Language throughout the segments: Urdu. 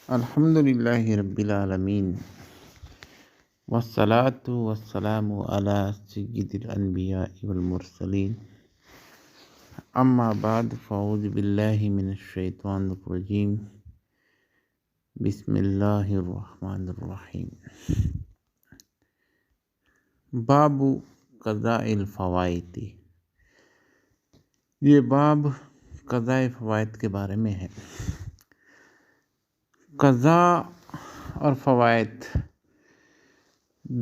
الحمد للہ رب العالمین والصلاة والسلام علی سید الانبیاء والمرسلین اما بعد فاعوذ باللہ من الشیطان الرجیم بسم اللہ الرحمن الرحیم باب قضاء الفوائد۔ یہ باب قضاء فوائد کے بارے میں ہے۔ قضاء اور فوائد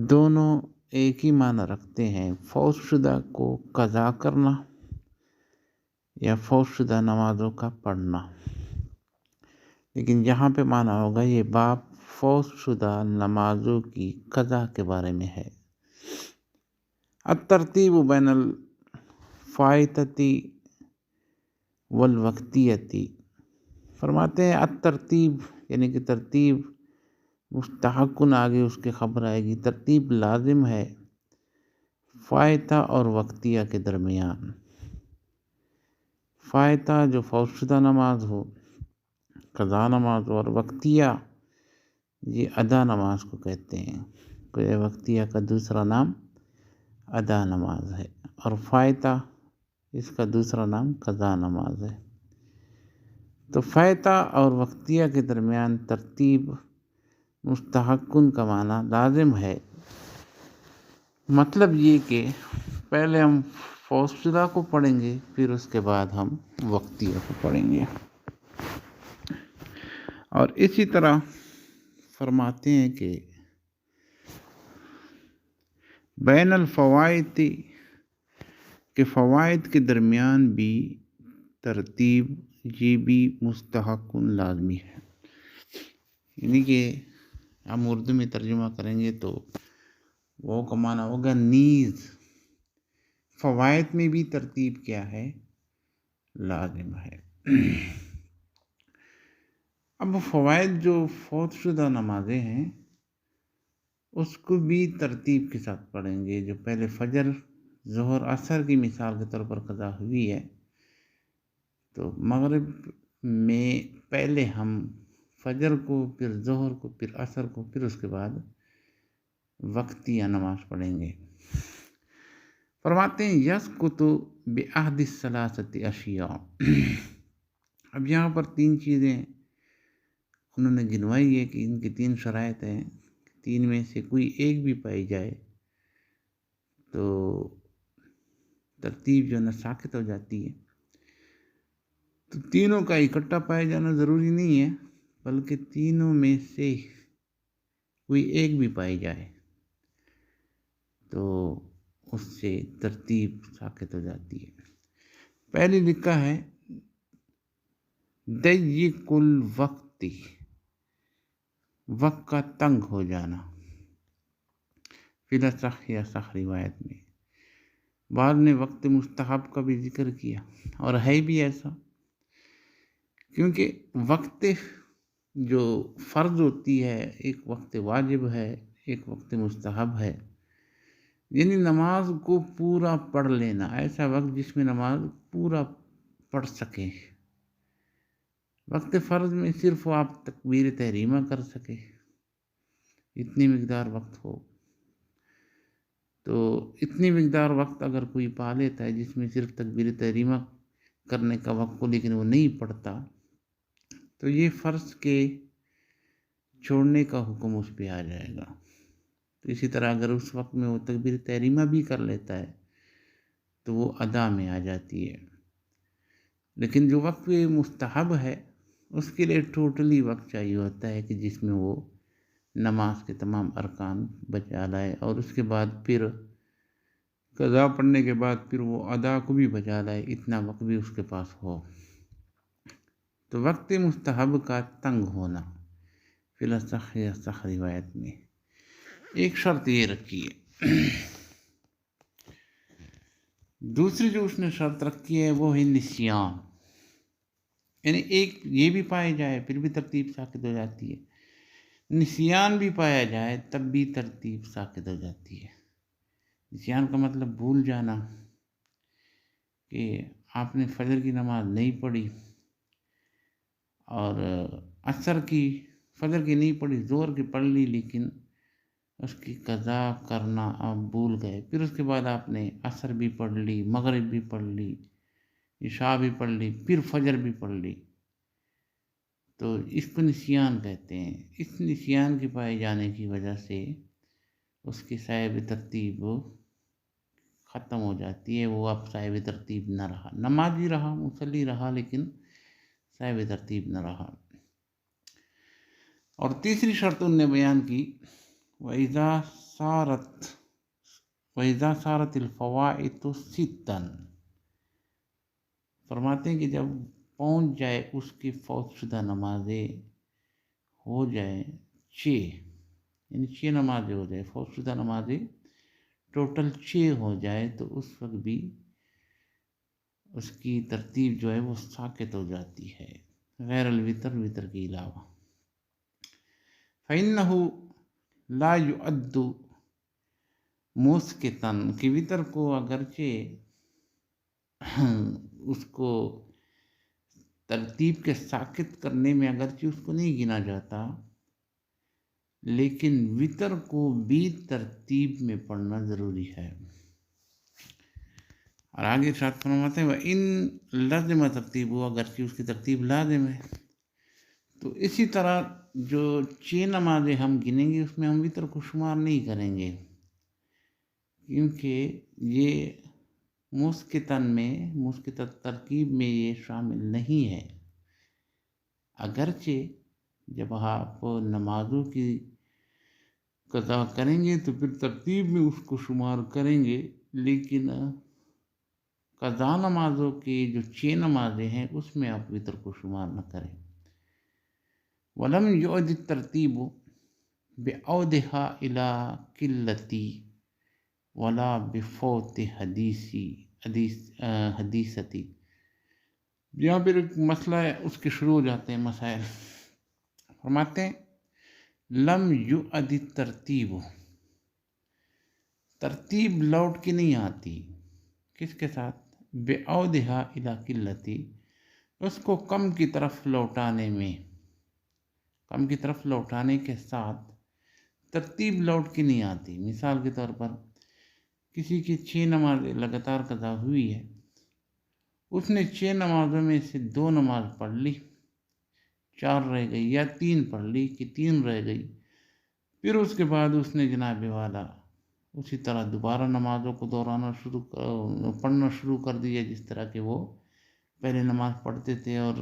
دونوں ایک ہی معنی رکھتے ہیں، فوت شدہ کو قضا کرنا یا فوت شدہ نمازوں کا پڑھنا، لیکن یہاں پہ معنی ہوگا یہ باب فوت شدہ نمازوں کی قضا کے بارے میں ہے۔ الترتیب بین الفائتتی والوقتیتی، فرماتے ہیں الترتیب یعنی کہ ترتیب مستحقن، آگے اس کے خبر آئے گی، ترتیب لازم ہے فائتہ اور وقتیہ کے درمیان۔ فائتہ جو فوت شدہ نماز ہو، قضا نماز ہو، اور وقتیہ یہ ادا نماز کو کہتے ہیں، کہ وقتیہ کا دوسرا نام ادا نماز ہے، اور فائتہ اس کا دوسرا نام قضا نماز ہے۔ تو فائتہ اور وقتیہ کے درمیان ترتیب مستحقن کا معنی لازم ہے، مطلب یہ کہ پہلے ہم فوت شدہ کو پڑھیں گے، پھر اس کے بعد ہم وقتیہ کو پڑھیں گے۔ اور اسی طرح فرماتے ہیں کہ بین الفوائد کے فوائد کے درمیان بھی ترتیب یہ بھی مستحق لازمی ہے، یعنی کہ ہم اردو میں ترجمہ کریں گے تو وہ کا معنی ہوگا نیز فوائد میں بھی ترتیب کیا ہے، لازم ہے۔ اب فوائد جو فوت شدہ نمازیں ہیں اس کو بھی ترتیب کے ساتھ پڑھیں گے۔ جو پہلے فجر، ظہر، عصر کی مثال کے طور پر قضا ہوئی ہے، تو مغرب میں پہلے ہم فجر کو، پھر ظہر کو، پھر عصر کو، پھر اس کے بعد وقتیہ نماز پڑھیں گے۔ فرماتے ہیں یسقط بعہد الثلاثۃ اشیاء۔ اب یہاں پر تین چیزیں انہوں نے گنوائی ہے کہ ان کی تین شرائط ہیں، تین میں سے کوئی ایک بھی پائی جائے تو ترتیب جو ہے نا ساقط ہو جاتی ہے۔ تو تینوں کا اکٹھا پایا جانا ضروری نہیں ہے، بلکہ تینوں میں سے کوئی ایک بھی پائی جائے تو اس سے ترتیب ساقط ہو جاتی ہے۔ پہلی لکھا ہے ضیق الوقت، وقت کا تنگ ہو جانا، فی الاصح یا صح روایت میں۔ بعد نے وقت مستحب کا بھی ذکر کیا، اور ہے بھی ایسا، کیونکہ وقت جو فرض ہوتی ہے، ایک وقت واجب ہے، ایک وقت مستحب ہے، یعنی نماز کو پورا پڑھ لینا، ایسا وقت جس میں نماز پورا پڑھ سکے۔ وقت فرض میں صرف آپ تکبیر تحریمہ کر سکے، اتنی مقدار وقت ہو، تو اتنی مقدار وقت اگر کوئی پا لیتا ہے جس میں صرف تکبیر تحریمہ کرنے کا وقت ہو لیکن وہ نہیں پڑھتا، تو یہ فرض کے چھوڑنے کا حکم اس پہ آ جائے گا۔ تو اسی طرح اگر اس وقت میں وہ تکبیر تحریمہ بھی کر لیتا ہے تو وہ ادا میں آ جاتی ہے۔ لیکن جو وقت مستحب ہے اس کے لیے ٹوٹلی وقت چاہیے ہوتا ہے کہ جس میں وہ نماز کے تمام ارکان بجا لائے، اور اس کے بعد پھر قضا پڑھنے کے بعد پھر وہ ادا کو بھی بجا لائے، اتنا وقت بھی اس کے پاس ہو۔ تو وقت مستحب کا تنگ ہونا فی الاصح یا صح روایت میں ایک شرط یہ رکھی ہے۔ دوسری جو اس نے شرط رکھی ہے وہ ہے نسیان، یعنی ایک یہ بھی پائے جائے پھر بھی ترتیب ساقط ہو جاتی ہے، نسیان بھی پایا جائے تب بھی ترتیب ساقط ہو جاتی ہے۔ نسیان کا مطلب بھول جانا، کہ آپ نے فجر کی نماز نہیں پڑھی اور عصر کی فجر کی نہیں پڑھی، ظہر کی پڑھ لی لیکن اس کی قضا کرنا آپ بھول گئے، پھر اس کے بعد آپ نے عصر بھی پڑھ لی، مغرب بھی پڑھ لی، عشاء بھی پڑھ لی، پھر فجر بھی پڑھ لی، تو اس کو نسیان کہتے ہیں۔ اس نسیان کے پائے جانے کی وجہ سے اس کی صاحب ترتیب ختم ہو جاتی ہے، وہ اب صاحب ترتیب نہ رہا، نمازی رہا، مصلی رہا لیکن صاحب ترتیب نہ رہا۔ اور تیسری شرط ان نے بیان کی، وَإِذَا صَارَتِ الْفَوَائِدُ سِتًّا، فرماتے ہیں کہ جب پہنچ جائے اس کی فوت شدہ نمازیں ہو جائیں 6، یعنی 6 نمازیں ہو جائے، فوت شدہ نمازیں ٹوٹل 6 ہو جائے، تو اس وقت بھی اس کی ترتیب جو ہے وہ ساقط ہو جاتی ہے، غیر الوتر، وطر کے علاوہ۔ فَإِنَّهُ لَا يُعَدُّ مُسْقِطًا، کہ وطر کو اگرچہ اس کو ترتیب کے ساقط کرنے میں اگرچہ اس کو نہیں گنا جاتا، لیکن وطر کو بھی ترتیب میں پڑھنا ضروری ہے۔ اور آگے ارشاد فرماتے ہیں وَإِن لَزِمَ ترتیبُ، اگرچہ اس کی ترتیب لازم ہے، تو اسی طرح جو 6 نمازیں ہم گنیں گے اس میں ہم وطر کو شمار نہیں کریں گے، کیونکہ یہ مسقط ترکیب میں یہ شامل نہیں ہے۔ اگرچہ جب آپ نمازوں کی قضا کریں گے تو پھر ترتیب میں اس کو شمار کریں گے، لیکن قضا نمازوں کی جو 6 نمازیں ہیں اس میں آپ وطر کو شمار نہ کریں۔ وَلَمْ يُعْدِ التَّرْتِيبُ بِعَوْدِهَا إِلَىٰ قِلَّةٍ وَلَا بِفَوْتِ حَدِيثَةٍ، یہاں پھر ایک مسئلہ ہے، اس کے شروع ہو جاتے ہیں مسائل۔ فرماتے ہیں لم یعد الترتیب، ترتیب لوٹ کے نہیں آتی، کس کے ساتھ؟ بِعَوْدِهَا إِلَىٰ قِلَّةٍ، اس کو کم کی طرف لوٹانے میں، کم کی طرف لوٹانے کے ساتھ ترتیب لوٹ کے نہیں آتی۔ مثال کے طور پر کسی کی 6 نمازیں لگاتار قضا ہوئی ہے، اس نے 6 نمازوں میں سے 2 نماز پڑھ لی، 4 رہ گئی، یا 3 پڑھ لی کہ 3 رہ گئی، پھر اس کے بعد اس نے جناب والا اسی طرح دوبارہ نمازوں کو پڑھنا شروع کر دیا جس طرح کہ وہ پہلے نماز پڑھتے تھے، اور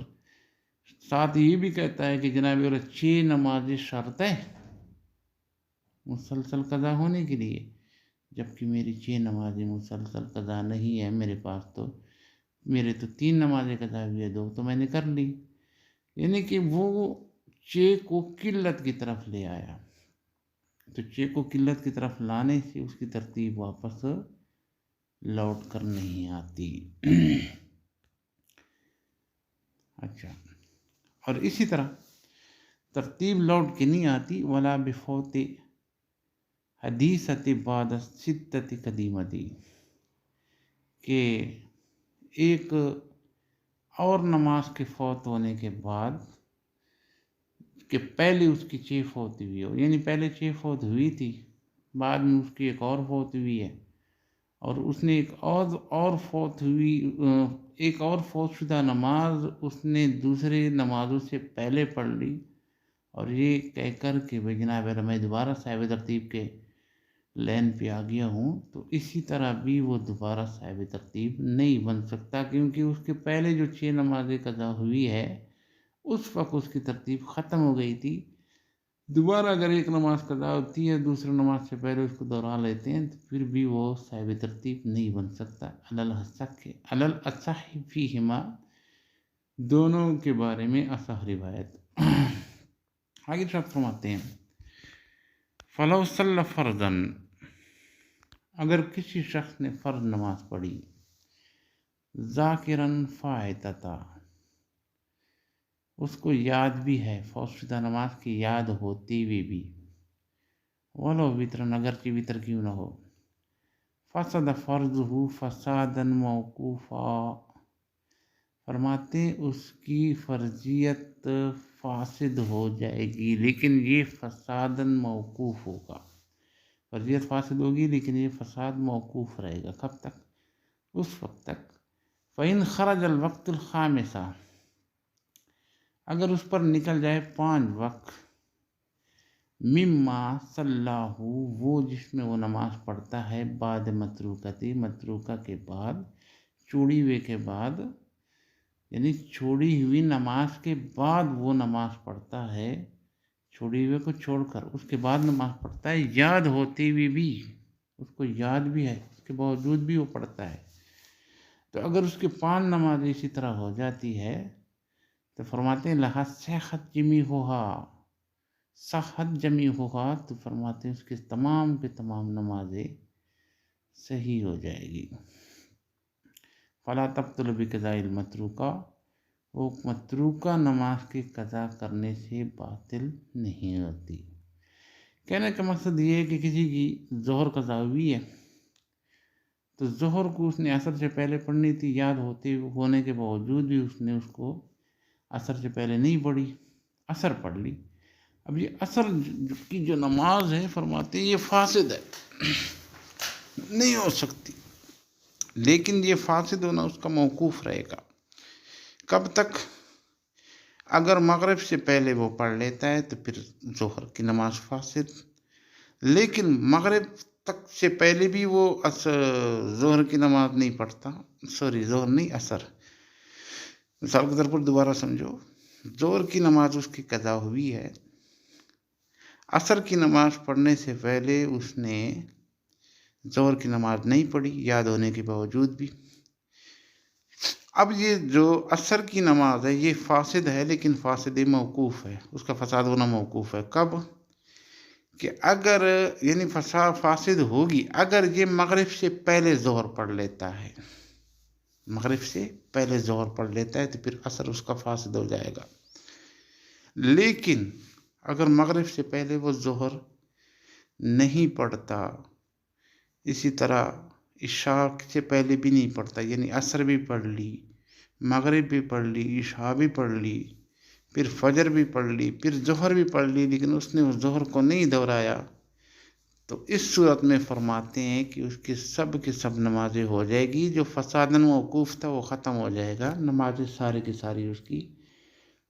ساتھ یہ بھی کہتا ہے کہ جناب والا 6 نمازیں شرط ہے مسلسل قضا ہونے کے لیے، جبکہ میری 6 نمازیں مسلسل قضا نہیں ہے، میرے پاس تو میرے تو 3 نمازیں قضا ہوئی ہے، 2 تو میں نے کر لی، یعنی کہ وہ 6 کو قلت کی طرف لے آیا، تو 6 کو قلت کی طرف لانے سے اس کی ترتیب واپس لوٹ کر نہیں آتی۔ اچھا، اور اسی طرح ترتیب لوٹ کے نہیں آتی ولا بفوت حدیثۃ بعد ستۃ قدیمۃ، کہ ایک اور نماز کے فوت ہونے کے بعد کہ پہلے اس کی 6 فوت ہوئی ہو، یعنی پہلے 6 فوت ہوئی تھی، بعد میں اس کی ایک اور فوت ہوئی ہے، اور اس نے ایک اور فوت شدہ نماز اس نے دوسرے نمازوں سے پہلے پڑھ لی، اور یہ کہہ کر کہ بھائی جناب میں دوبارہ صاحب ترتیب کے لین پہ آ گیا ہوں، تو اسی طرح بھی وہ دوبارہ صاحب ترتیب نہیں بن سکتا، کیونکہ اس کے پہلے جو 6 نمازیں قضا ہوئی ہے اس وقت اس کی ترتیب ختم ہو گئی تھی، دوبارہ اگر ایک نماز قضا ہوتی ہے دوسرے نماز سے پہلے اس کو دہرا لیتے ہیں تو پھر بھی وہ صاحب ترتیب نہیں بن سکتا۔ علی الاصح فیہما، دونوں کے بارے میں اصح روایت۔ آگے شرط فرماتے ہیں فلو صلی فرضاً، اگر کسی شخص نے فرض نماز پڑھی، ذاکراً فائتتا، اس کو یاد بھی ہے، فوت شدہ نماز کی یاد ہوتی ہوئی بھی، ولو وطرن، اگرچہ وطر کیوں نہ ہو، فسد فرضہ فسادا موقوفا، فرماتے ہیں اس کی فرضیت فاسد ہو جائے گی، لیکن یہ فساداً موقوف ہوگا۔ فرضیت فاسد ہوگی لیکن یہ فساد موقوف رہے گا۔ کب تک؟ اس وقت تک فَإِنْ خَرَجَ الْوَقْتُ الْخَامِسَ، اگر اس پر نکل جائے 5 وقت، مما صلاح، وہ جس میں وہ نماز پڑھتا ہے، بعد متروکتی، متروکہ کے بعد، چھوڑی ہوئے کے بعد، یعنی چھوڑی ہوئی نماز کے بعد وہ نماز پڑھتا ہے، چھوڑی ہوئے کو چھوڑ کر اس کے بعد نماز پڑھتا ہے، یاد ہوتے ہوئے بھی، اس کو یاد بھی ہے، اس کے باوجود بھی وہ پڑھتا ہے، تو اگر اس کے 5 نمازیں اسی طرح ہو جاتی ہے تو فرماتے ہیں لہا صحت جمی ہوہا، صحت جمی ہوگا، تو فرماتے ہیں اس کے تمام کے تمام نمازیں صحیح ہو جائے گی۔ فلا تبطل بقضاء المتروکہ، وہ متروکہ نماز کے قضا کرنے سے باطل نہیں ہوتی۔ کہنے کا مقصد یہ ہے کہ کسی کی ظہر قضا ہوئی ہے تو ظہر کو اس نے عصر سے پہلے پڑھنی تھی، یاد ہونے کے باوجود بھی اس نے اس کو عصر سے پہلے نہیں پڑھی، عصر پڑھ لی۔ اب یہ عصر کی جو نماز ہے فرماتے ہیں یہ فاسد ہے، نہیں ہو سکتی، لیکن یہ فاسد ہونا اس کا موقوف رہے گا۔ کب تک؟ اگر مغرب سے پہلے وہ پڑھ لیتا ہے تو پھر ظہر کی نماز فاسد، لیکن مغرب تک سے پہلے بھی وہ ظہر کی نماز نہیں پڑھتا، ظہر نہیں، عصر، مثال کے طور پر دوبارہ سمجھو، ظہر کی نماز اس کی قضا ہوئی ہے، عصر کی نماز پڑھنے سے پہلے اس نے ظہر کی نماز نہیں پڑھی، یاد ہونے کے باوجود بھی۔ اب یہ جو عصر کی نماز ہے یہ فاسد ہے، لیکن فاسد موقوف ہے، اس کا فساد ہونا موقوف ہے۔ کب؟ کہ اگر یعنی فاسد ہوگی اگر یہ مغرب سے پہلے ظہر پڑھ لیتا ہے، مغرب سے پہلے ظہر پڑھ لیتا ہے تو پھر عصر اس کا فاسد ہو جائے گا، لیکن اگر مغرب سے پہلے وہ ظہر نہیں پڑھتا، اسی طرح عشاء سے پہلے بھی نہیں پڑھتا، یعنی عصر بھی پڑھ لی، مغرب بھی پڑھ لی، عشاء بھی پڑھ لی، پھر فجر بھی پڑھ لی، پھر ظہر بھی پڑھ لی، لیکن اس نے اس ظہر کو نہیں دہرایا، تو اس صورت میں فرماتے ہیں کہ اس کی سب نمازیں ہو جائے گی، جو فساداً موقوف تھا وہ ختم ہو جائے گا، نمازیں ساری کی ساری اس کی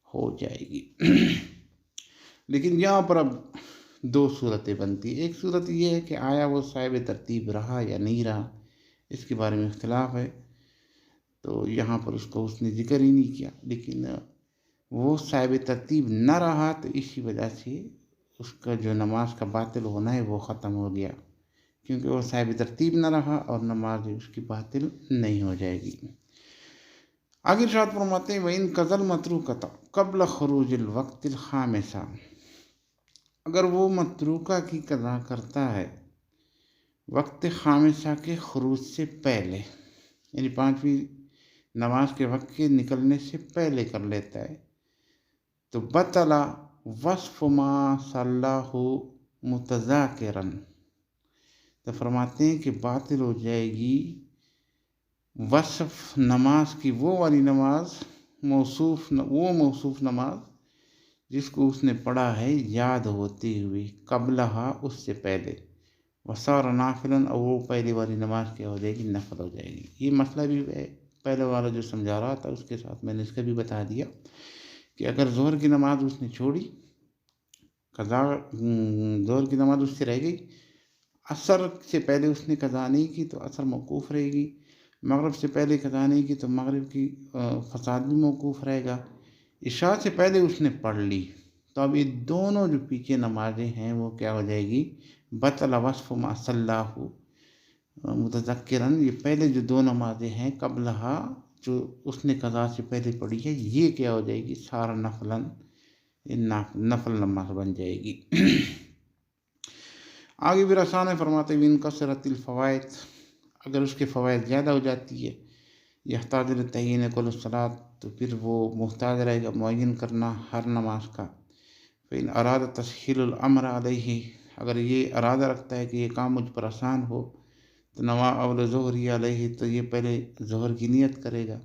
ہو جائے گی۔ لیکن یہاں پر اب 2 صورتیں بنتی، ایک صورت یہ ہے کہ آیا وہ صاحب ترتیب رہا یا نہیں رہا، اس کے بارے میں اختلاف ہے، تو یہاں پر اس کو اس نے ذکر ہی نہیں کیا، لیکن وہ صاحب ترتیب نہ رہا تو اسی وجہ سے اس کا جو نماز کا باطل ہونا ہے وہ ختم ہو گیا، کیونکہ وہ صاحب ترتیب نہ رہا اور نماز اس کی باطل نہیں ہو جائے گی۔ آگے ارشاد فرماتے ہیں وَإِن قَضَى الْمَتْرُوكَةَ قَبْلَ خُرُوجِ الْوَقْتِ الْخَامِسِ، اگر وہ متروکہ کی قضا کرتا ہے وقت خامسہ کے خروج سے پہلے، یعنی 5ویں نماز کے وقت کے نکلنے سے پہلے کر لیتا ہے، تو بطل وصف ما صلاح متذاکرا، تو فرماتے ہیں کہ باطل ہو جائے گی وصف نماز کی، وہ والی نماز، موصوف نماز جس کو اس نے پڑھا ہے یاد ہوتی ہوئی، قبلہا، اس سے پہلے، وصار نافلاً، اور وہ پہلی والی نماز کیا ہو جائے گی؟ نفل ہو جائے گی۔ یہ مسئلہ بھی پہلے والا جو سمجھا رہا تھا اس کے ساتھ میں نے اس کا بھی بتا دیا کہ اگر ظہر کی نماز اس نے چھوڑی، قضا ظہر کی نماز اس سے رہ گئی، عصر سے پہلے اس نے قضا نہیں کی تو عصر موقوف رہے گی، مغرب سے پہلے قضا نہیں کی تو مغرب کی فساد بھی موقوف رہے گا، عشاء سے پہلے اس نے پڑھ لی، تو اب یہ دونوں جو پیچھے نمازیں ہیں وہ کیا ہو جائے گی؟ بطل وصف ما صلاح متذکراً، یہ پہلے جو 2 نمازیں ہیں قبلہا جو اس نے قضا سے پہلے پڑھی ہے، یہ کیا ہو جائے گی؟ سارا نفلاً، نفل نماز بن جائے گی۔ آگے بھی رسان فرماتے ہیں ان کثرت الفوائد، اگر اس کے فوائد زیادہ ہو جاتی ہے، یحتاج للتعیین کل الصلاۃ، تو پھر وہ محتاج رہے گا معین کرنا ہر نماز کا، فإن اراد تسہیل الامر علیہ، اگر یہ ارادہ رکھتا ہے کہ یہ کام مجھ پر آسان ہو تو نوا اول ظہر علیہ، تو یہ پہلے ظہر کی نیت کرے گا،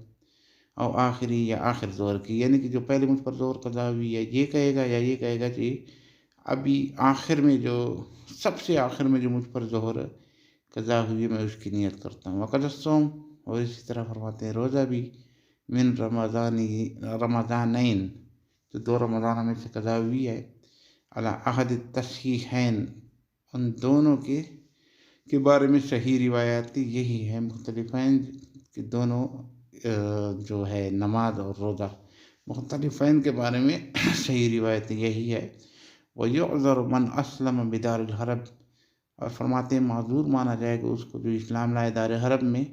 اور آخری یا آخر ظہر کی، یعنی کہ جو پہلے مجھ پر ظہر قضا ہوئی ہے یہ کہے گا یا یہ کہے گا کہ ابھی آخر میں جو سب سے آخر میں جو مجھ پر ظہر قضا ہوئی ہے میں اس کی نیت کرتا ہوں۔ وقت الصوم، اور اسی طرح فرماتے ہیں روزہ بھی من رمضانین، جو 2 رمضانوں میں سے قضا ہوئی ہے، علی احد التصحیحین، ان دونوں کے بارے میں صحیح روایات یہی ہے، مختلفین کہ دونوں جو ہے نماز اور روزہ مختلفین کے بارے میں صحیح روایت یہی ہے۔ وَيُعْذَرُ مَنْ أَسْلَمَ بِدَارِ الْحَرَبِ، اور فرماتے ہیں معذور مانا جائے گا اس کو جو اسلام لائے دار حرب میں،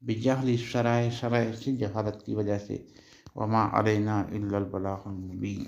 بجہل شرائع سے، جہالت کی وجہ سے، وما علینا الا البلاغ المبین۔